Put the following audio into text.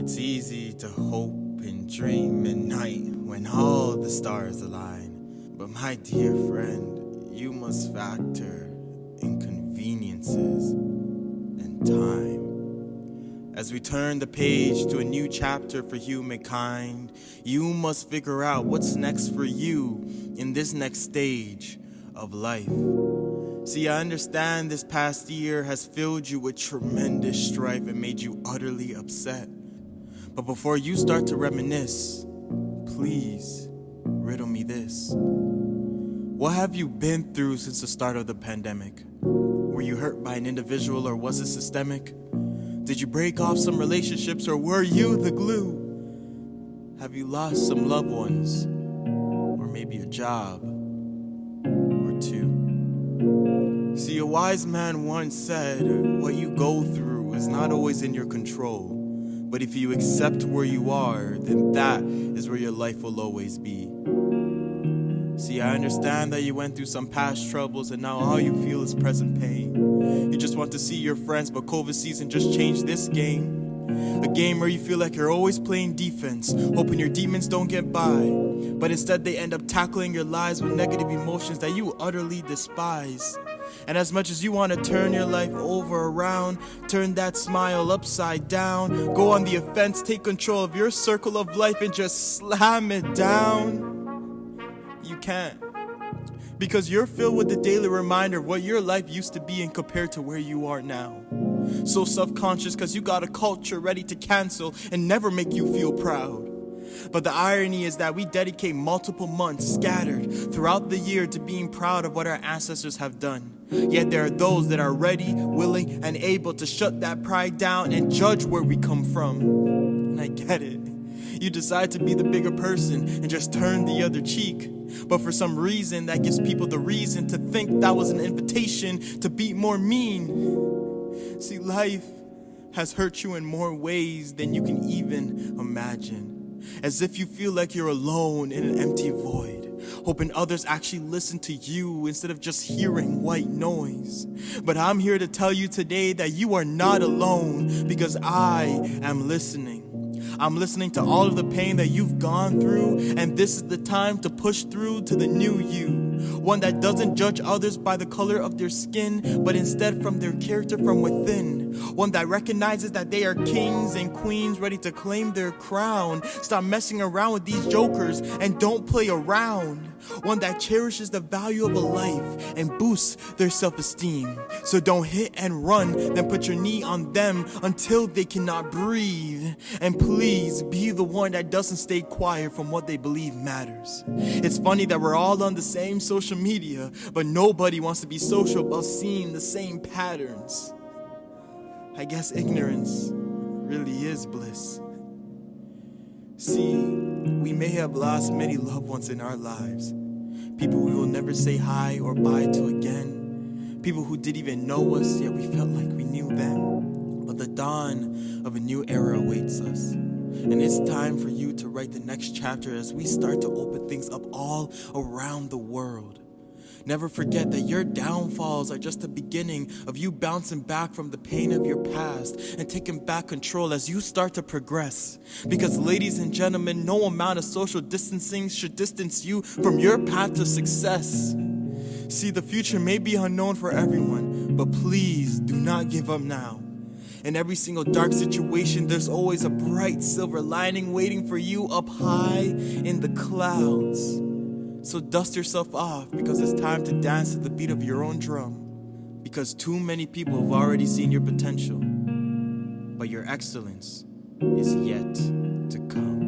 It's easy to hope and dream at night when all the stars align. But my dear friend, you must factor inconveniences and time. As we turn the page to a new chapter for humankind, you must figure out what's next for you in this next stage of life. See, I understand this past year has filled you with tremendous strife and made you utterly upset. But before you start to reminisce, please riddle me this. What have you been through since the start of the pandemic? Were you hurt by an individual or was it systemic? Did you break off some relationships or were you the glue? Have you lost some loved ones? Or maybe a job? Or two? See, a wise man once said, what you go through is not always in your control. But if you accept where you are, then that is where your life will always be. See, I understand that you went through some past troubles and now all you feel is present pain. You just want to see your friends, but COVID season just changed this game. A game where you feel like you're always playing defense, hoping your demons don't get by. But instead they end up tackling your lives with negative emotions that you utterly despise. And as much as you want to turn your life over around, turn that smile upside down, go on the offense, take control of your circle of life and just slam it down, you can't. Because you're filled with the daily reminder of what your life used to be and compared to where you are now. So self-conscious because you got a culture ready to cancel and never make you feel proud. But the irony is that we dedicate multiple months scattered throughout the year to being proud of what our ancestors have done. Yet there are those that are ready, willing, and able to shut that pride down and judge where we come from. And I get it. You decide to be the bigger person and just turn the other cheek. But for some reason, that gives people the reason to think that was an invitation to be more mean. See, life has hurt you in more ways than you can even imagine. As if you feel like you're alone in an empty void, hoping others actually listen to you instead of just hearing white noise. But I'm here to tell you today that you are not alone because I am listening. I'm listening to all of the pain that you've gone through, and this is the time to push through to the new you. One that doesn't judge others by the color of their skin, but instead from their character from within. One that recognizes that they are kings and queens ready to claim their crown. Stop messing around with these jokers and don't play around. One that cherishes the value of a life and boosts their self-esteem. So don't hit and run, then put your knee on them until they cannot breathe. And please be the one that doesn't stay quiet from what they believe matters. It's funny that we're all on the same social media, but nobody wants to be social about seeing the same patterns. I guess ignorance really is bliss. See, we may have lost many loved ones in our lives. People we will never say hi or bye to again. People who didn't even know us, yet we felt like we knew them. But the dawn of a new era awaits us. And it's time for you to write the next chapter as we start to open things up all around the world. Never forget that your downfalls are just the beginning of you bouncing back from the pain of your past and taking back control as you start to progress. Because ladies and gentlemen, no amount of social distancing should distance you from your path to success. See, the future may be unknown for everyone, but please do not give up now. In every single dark situation, there's always a bright silver lining waiting for you up high in the clouds. So dust yourself off because it's time to dance to the beat of your own drum. Because too many people have already seen your potential, but your excellence is yet to come.